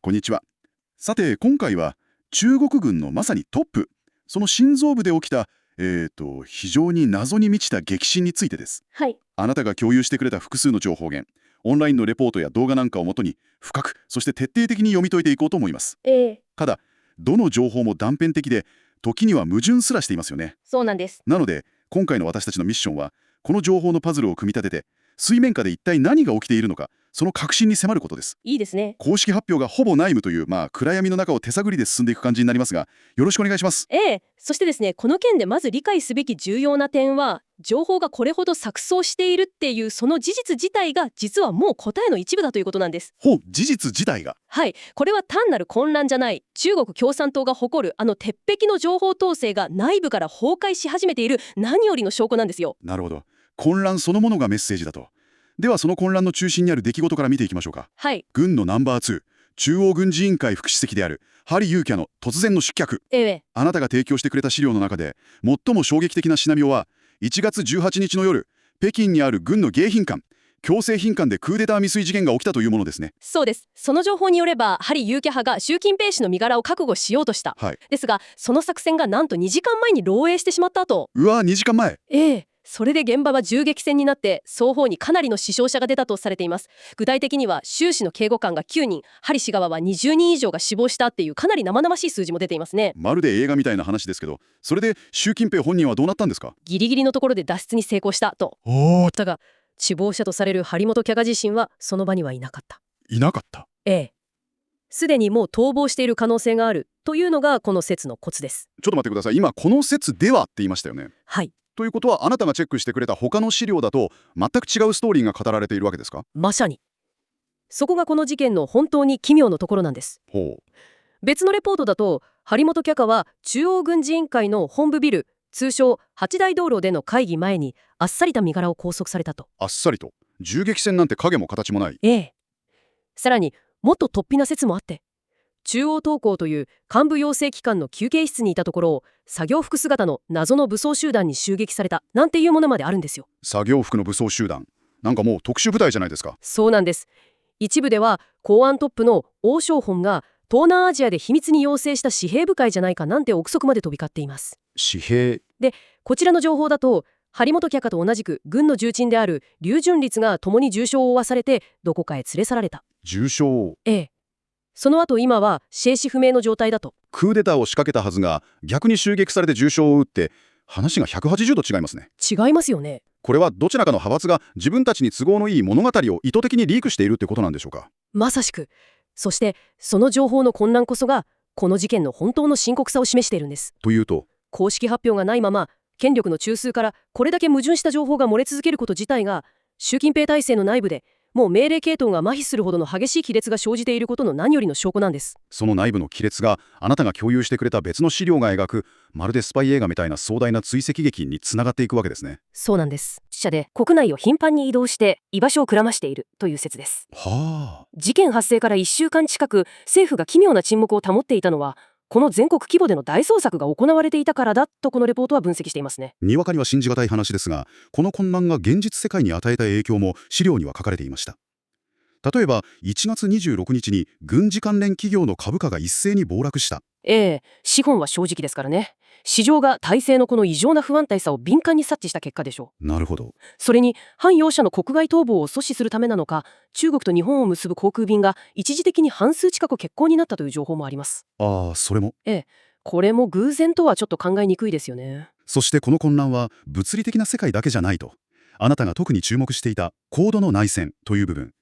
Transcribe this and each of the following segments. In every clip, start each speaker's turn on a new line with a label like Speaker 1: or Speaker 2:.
Speaker 1: こんにちは。さて、今回は中国軍のまさにトップ、その心臓部で起きた、非常に謎に満ちた激震についてです。
Speaker 2: はい。
Speaker 1: あなたが共有してくれた複数の情報源、オンラインのレポートや動画なんかをもとに、深く、そして徹底的に読み解いていこうと思います。
Speaker 2: ええ、
Speaker 1: ただ、どの情報も断片的で、時には矛盾すらしていますよね。
Speaker 2: そうなんです。
Speaker 1: なので、今回の私たちのミッションは、この情報のパズルを組み立てて、水面下で一体何が起きているのか、その核心に迫ることです。
Speaker 2: いいですね。
Speaker 1: 公式発表がほぼ内部という、暗闇の中を手探りで進んでいく感じになりますが、よろしくお願いします。
Speaker 2: ええ、そしてですね、この件でまず理解すべき重要な点は、情報がこれほど錯綜しているっていうその事実自体が実はもう答えの一部だということなんです。
Speaker 1: 事実自体が。
Speaker 2: はい、これは単なる混乱じゃない、中国共産党が誇るあの鉄壁の情報統制が内部から崩壊し始めている何よりの証拠なんですよ。
Speaker 1: なるほど。混乱そのものがメッセージだと。ではその混乱の中心にある出来事から見ていきましょうか。
Speaker 2: はい。
Speaker 1: 軍のナンバー2、中央軍事委員会副主席であるハリ・ユーキャの突然の失脚。
Speaker 2: ええ、
Speaker 1: あなたが提供してくれた資料の中で、最も衝撃的なシナリオは、1月18日の夜、北京にある軍の迎賓館、強制賓館でクーデター未遂事件が起きたというものですね。
Speaker 2: そうです。その情報によれば、ハリ・ユーキャ派が習近平氏の身柄を確保しようとした。
Speaker 1: はい。
Speaker 2: ですが、その作戦がなんと2時間前に漏洩してしまった後。
Speaker 1: うわー、2時間前。
Speaker 2: ええ。それで現場は銃撃戦になって双方にかなりの死傷者が出たとされています。具体的には習氏の警護官が9人、ハリ氏側は20人以上が死亡したっていうかなり生々しい数字も出ていますね。
Speaker 1: まるで映画みたいな話ですけど、それで習近平本人はどうなったんですか？
Speaker 2: ギリギリのところで脱出に成功したと。だが、死亡者とされる張本キャガ自身はその場にはいなかった。
Speaker 1: いなかった。
Speaker 2: ええ。すでにもう逃亡している可能性があるというのがこの説のコツです。
Speaker 1: ちょっと待ってください。今、この説ではって言いましたよね。
Speaker 2: はい。
Speaker 1: ということは、あなたがチェックしてくれた他の資料だと、全く違うストーリーが語られているわけですか？
Speaker 2: まさに。そこがこの事件の本当に奇妙なところなんです。
Speaker 1: ほう。
Speaker 2: 別のレポートだと、張本キャカは中央軍事委員会の本部ビル、通称八大道路での会議前にあっさりと身柄を拘束されたと。
Speaker 1: あっさりと。銃撃戦なんて影も形もない。
Speaker 2: ええ。さらにもっと突飛な説もあって、中央統校という幹部養成機関の休憩室にいたところを作業服姿の謎の武装集団に襲撃されたなんていうものまであるんですよ。
Speaker 1: 作業服の武装集団。なんかもう特殊部隊じゃないですか。
Speaker 2: そうなんです。一部では公安トップの王将本が東南アジアで秘密に要請した私兵部会じゃないかなんて憶測まで飛び交っています。
Speaker 1: 紙幣。
Speaker 2: で、こちらの情報だと、張本キャカと同じく軍の重鎮である劉順律が共に重傷を負わされてどこかへ連れ去られた。
Speaker 1: 重傷。
Speaker 2: ええ。その後今は生死不明の状態だと。
Speaker 1: クーデターを仕掛けたはずが、逆に襲撃されて重傷を負って、話が180度違いますね。
Speaker 2: 違いますよね。
Speaker 1: これはどちらかの派閥が自分たちに都合のいい物語を意図的にリークしているってことなんでしょうか。
Speaker 2: まさしく。そしてその情報の混乱こそがこの事件の本当の深刻さを示しているんです。
Speaker 1: というと、
Speaker 2: 公式発表がないまま権力の中枢からこれだけ矛盾した情報が漏れ続けること自体が習近平体制の内部でもう命令系統が麻痺するほどの激しい亀裂が生じていることの何よりの証拠なんです。
Speaker 1: その内部の亀裂があなたが共有してくれた別の資料が描く、まるでスパイ映画みたいな壮大な追跡劇につながっていくわけですね。
Speaker 2: そうなんです。死者で国内を頻繁に移動して居場所をくらましているという説です。
Speaker 1: はあ。
Speaker 2: 事件発生から1週間近く政府が奇妙な沈黙を保っていたのはこの全国規模での大捜索が行われていたからだとこのレポートは分析していますね。
Speaker 1: にわかには信じがたい話ですが、この混乱が現実世界に与えた影響も資料には書かれていました。例えば1月26日に軍事関連企業の株価が一斉に暴落した。
Speaker 2: ええ、資本は正直ですからね。市場が体制のこの異常な不安定さを敏感に察知した結果でしょう。
Speaker 1: なるほど。
Speaker 2: それに反容赦の国外逃亡を阻止するためなのか、中国と日本を結ぶ航空便が一時的に半数近く欠航になったという情報もあります。
Speaker 1: ああ、それも。
Speaker 2: ええ、これも偶然とはちょっと考えにくいですよね。
Speaker 1: そしてこの混乱は物理的な世界だけじゃないと。あなたが特に注目していたコードの内戦という部分。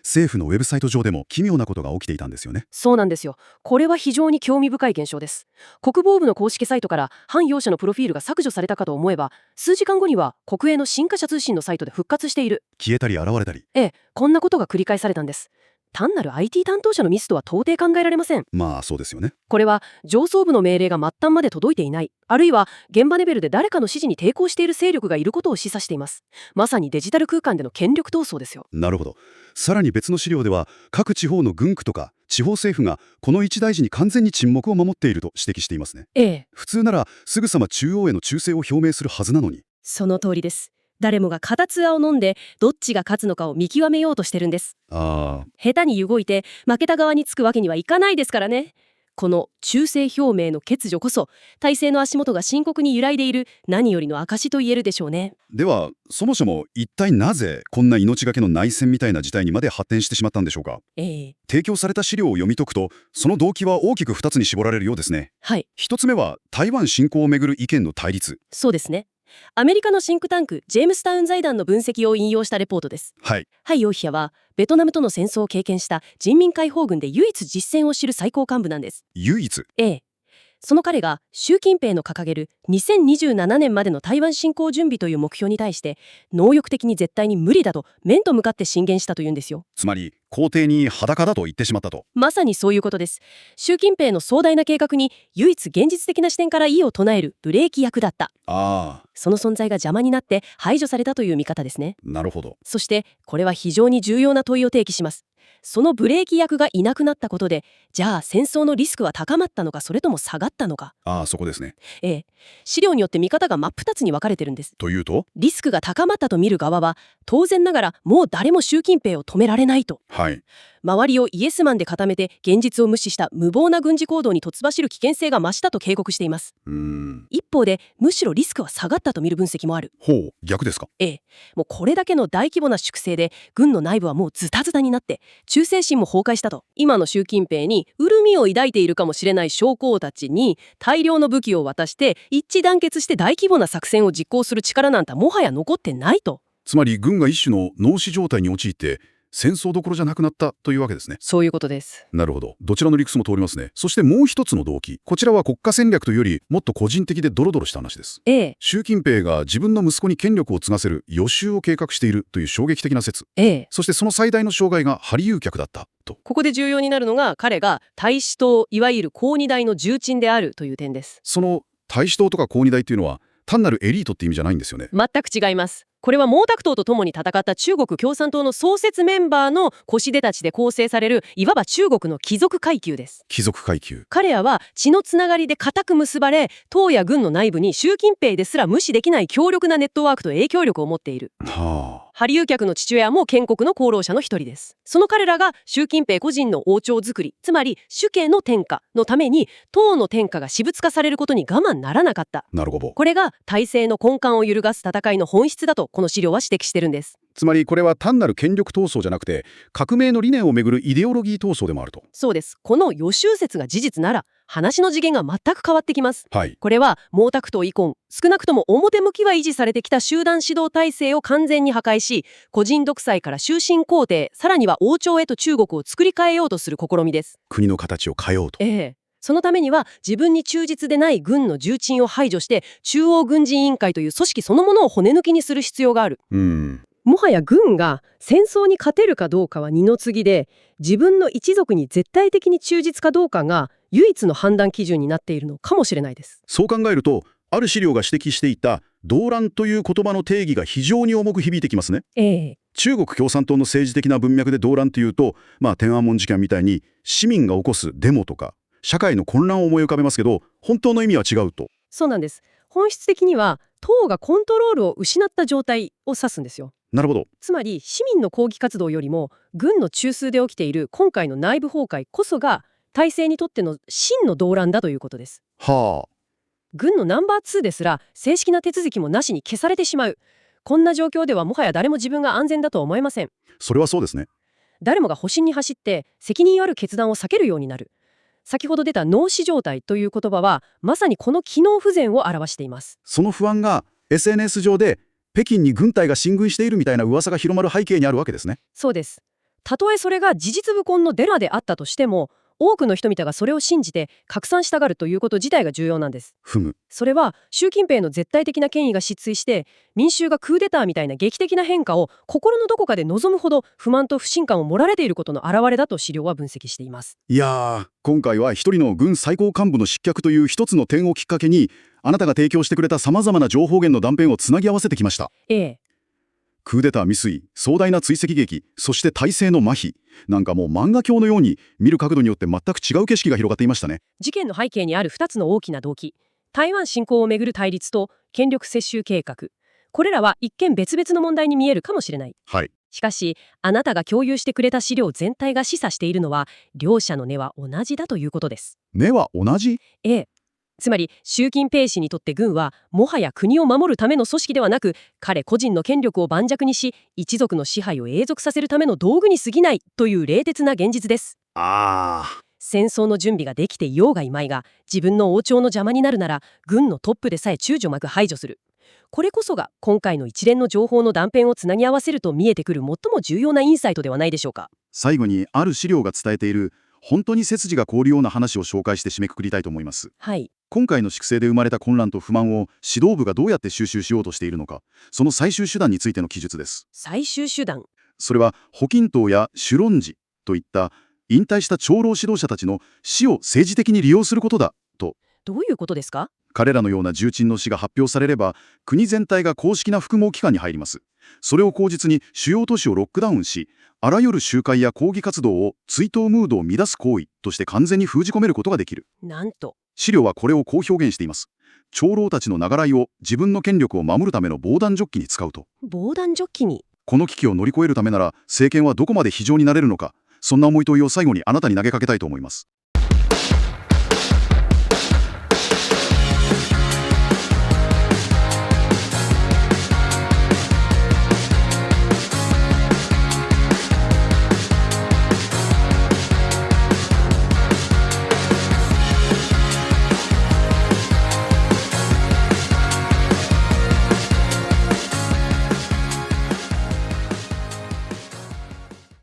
Speaker 1: 政府のウェブサイト上でも奇妙なことが起きていたんですよね。
Speaker 2: そうなんですよ。これは非常に興味深い現象です。国防部の公式サイトから反容赦のプロフィールが削除されたかと思えば、数時間後には国営の新華社通信のサイトで復活している。
Speaker 1: 消えたり現れたり。
Speaker 2: ええ、こんなことが繰り返されたんです。単なる IT 担当者のミスとは到底考えられません。
Speaker 1: まあそうですよね。
Speaker 2: これは上層部の命令が末端まで届いていない、あるいは現場レベルで誰かの指示に抵抗している勢力がいることを示唆しています。まさにデジタル空間での権力闘争ですよ。
Speaker 1: なるほど。さらに別の資料では、各地方の軍区とか地方政府がこの一大事に完全に沈黙を守っていると指摘していますね。
Speaker 2: ええ、
Speaker 1: 普通ならすぐさま中央への忠誠を表明するはずなのに。
Speaker 2: その通りです。誰もが固唾を飲んでどっちが勝つのかを見極めようとしてるんです。
Speaker 1: ああ、
Speaker 2: 下手に動いて負けた側につくわけにはいかないですからね。この忠誠表明の欠如こそ体制の足元が深刻に揺らいでいる何よりの証と言えるでしょうね。
Speaker 1: では、そもそも一体なぜこんな命がけの内戦みたいな事態にまで発展してしまったんでしょうか。提供された資料を読み解くと、その動機は大きく2つに絞られるようですね。
Speaker 2: はい、
Speaker 1: 1つ目は台湾侵攻をめぐる意見の対立。
Speaker 2: そうですね。アメリカのシンクタンクジェームスタウン財団の分析を引用したレポートです。
Speaker 1: はい。
Speaker 2: ハイ・ヨウヒャはベトナムとの戦争を経験した人民解放軍で唯一実戦を知る最高幹部なんです。
Speaker 1: 唯一。
Speaker 2: その彼が習近平の掲げる2027年までの台湾侵攻準備という目標に対して能力的に絶対に無理だと面と向かって進言したというんですよ。
Speaker 1: つまり皇帝に裸だと言ってしまったと。
Speaker 2: まさにそういうことです。習近平の壮大な計画に唯一現実的な視点から異を唱えるブレーキ役だった。
Speaker 1: ああ、
Speaker 2: その存在が邪魔になって排除されたという見方ですね。
Speaker 1: なるほど。
Speaker 2: そしてこれは非常に重要な問いを提起します。そのブレーキ役がいなくなったことで、じゃあ戦争のリスクは高まったのか、それとも下がったのか。
Speaker 1: ああ、そこですね。
Speaker 2: 資料によって見方が真っ二つに分かれてるんです。
Speaker 1: というと。
Speaker 2: リスクが高まったと見る側は、当然ながらもう誰も習近平を止められないと。
Speaker 1: はい。
Speaker 2: 周りをイエスマンで固めて現実を無視した無謀な軍事行動に突走る危険性が増したと警告しています。一方でむしろリスクは下がったと見る分析もある。
Speaker 1: ほう、逆ですか。
Speaker 2: もうこれだけの大規模な粛清で軍の内部はもうズタズタになって忠誠心も崩壊したと。今の習近平に潤みを抱いているかもしれない将校たちに大量の武器を渡して一致団結して大規模な作戦を実行する力なんてもはや残ってないと。
Speaker 1: つまり軍が一種の脳死状態に陥って戦争どころじゃなくなったというわけですね。
Speaker 2: そういうことです。
Speaker 1: なるほど。どちらの理屈も通りますね。そしてもう一つの動機。こちらは国家戦略というよりもっと個人的でドロドロした話です。習近平が自分の息子に権力を継がせる予習を計画しているという衝撃的な説。そしてその最大の障害がハリ遊脚だったと。
Speaker 2: ここで重要になるのが彼が太子党、いわゆる高二代の重鎮であるという点です。
Speaker 1: その太子党とか高二代というのは単なるエリートって意味じゃないんですよね。
Speaker 2: 全く違います。これは毛沢東と共に戦った中国共産党の創設メンバーの腰出たちで構成されるいわば中国の貴族階級です。
Speaker 1: 貴族階級。
Speaker 2: 彼らは血のつながりで固く結ばれ、党や軍の内部に習近平ですら無視できない強力なネットワークと影響力を持っている。ハリ遊脚の父親も建国の功労者の一人です。その彼らが習近平個人の王朝づくり、つまり主権の天下のために党の天下が私物化されることに我慢ならなかった。
Speaker 1: なるほど。
Speaker 2: これが体制の根幹を揺るがす戦いの本質だとこの資料は指摘してるんです。
Speaker 1: つまりこれは単なる権力闘争じゃなくて革命の理念をめぐるイデオロギー闘争でもあると。
Speaker 2: そうです。この予習説が事実なら話の次元が全く変わってきます。これは毛沢東以降少なくとも表向きは維持されてきた集団指導体制を完全に破壊し、個人独裁から終身皇帝、さらには王朝へと中国を作り変えようとする試みです。
Speaker 1: 国の形を変えようと。
Speaker 2: そのためには自分に忠実でない軍の重鎮を排除して中央軍事委員会という組織そのものを骨抜きにする必要がある。もはや軍が戦争に勝てるかどうかは二の次で、自分の一族に絶対的に忠実かどうかが唯一の判断基準になっているのかもしれないです。
Speaker 1: そう考えると、ある資料が指摘していた動乱という言葉の定義が非常に重く響いてきますね。中国共産党の政治的な文脈で動乱というと、天安門事件みたいに市民が起こすデモとか社会の混乱を思い浮かべますけど、本当の意味は違うと。
Speaker 2: そうなんです。本質的には党がコントロールを失った状態を指すんですよ。
Speaker 1: なるほど。
Speaker 2: つまり市民の抗議活動よりも軍の中枢で起きている今回の内部崩壊こそが体制にとっての真の動乱だということです。軍のナンバー2ですら正式な手続きもなしに消されてしまう。こんな状況ではもはや誰も自分が安全だとは思えません。
Speaker 1: それはそうですね。
Speaker 2: 誰もが保身に走って責任ある決断を避けるようになる。先ほど出た脳死状態という言葉はまさにこの機能不全を表しています。
Speaker 1: その不安が SNS 上で北京に軍隊が進軍しているみたいな噂が広まる背景にあるわけですね。
Speaker 2: そうです。たとえそれが事実無根のデマであったとしても、多くの人々がそれを信じて拡散したがるということ自体が重要なんです。それは習近平の絶対的な権威が失墜して民衆がクーデターみたいな劇的な変化を心のどこかで望むほど不満と不信感を盛られていることの表れだと資料は分析しています。
Speaker 1: いやー、今回は一人の軍最高幹部の失脚という一つの点をきっかけに、あなたが提供してくれた様々な情報源の断片をつなぎ合わせてきました。クーデター未遂、壮大な追跡劇、そして体制の麻痺。なんかもう漫画鏡のように見る角度によって全く違う景色が広がっていましたね。
Speaker 2: 事件の背景にある2つの大きな動機。台湾侵攻をめぐる対立と権力接収計画。これらは一見別々の問題に見えるかもしれない。
Speaker 1: はい。
Speaker 2: しかし、あなたが共有してくれた資料全体が示唆しているのは、両者の根は同じだということです。
Speaker 1: 根は同じ？
Speaker 2: ええ。つまり、習近平氏にとって軍は、もはや国を守るための組織ではなく、彼個人の権力を盤石にし、一族の支配を永続させるための道具に過ぎないという冷徹な現実です。戦争の準備ができていようがいまいが、自分の王朝の邪魔になるなら、軍のトップでさえ躊躇なく排除する。これこそが今回の一連の情報の断片をつなぎ合わせると見えてくる最も重要なインサイトではないでしょうか。
Speaker 1: 最後にある資料が伝えている本当に背筋が凍るような話を紹介して締めくくりたいと思います。
Speaker 2: はい。
Speaker 1: 今回の粛清で生まれた混乱と不満を指導部がどうやって収拾しようとしているのか、その最終手段についての記述です。
Speaker 2: 最終手段。
Speaker 1: それは胡錦涛や朱鎔基といった引退した長老指導者たちの死を政治的に利用することだと。
Speaker 2: どういうことですか？
Speaker 1: 彼らのような重鎮の死が発表されれば、国全体が公式な複合機関に入ります。それを口実に主要都市をロックダウンし、あらゆる集会や抗議活動を追悼ムードを乱す行為として完全に封じ込めることができる。
Speaker 2: なんと。
Speaker 1: 資料はこれをこう表現しています。長老たちの長らいを自分の権力を守るための防弾ジョッキに使うと。
Speaker 2: 防弾ジョッキに。
Speaker 1: この危機を乗り越えるためなら、政権はどこまで非常になれるのか、そんな思い問いを最後にあなたに投げかけたいと思います。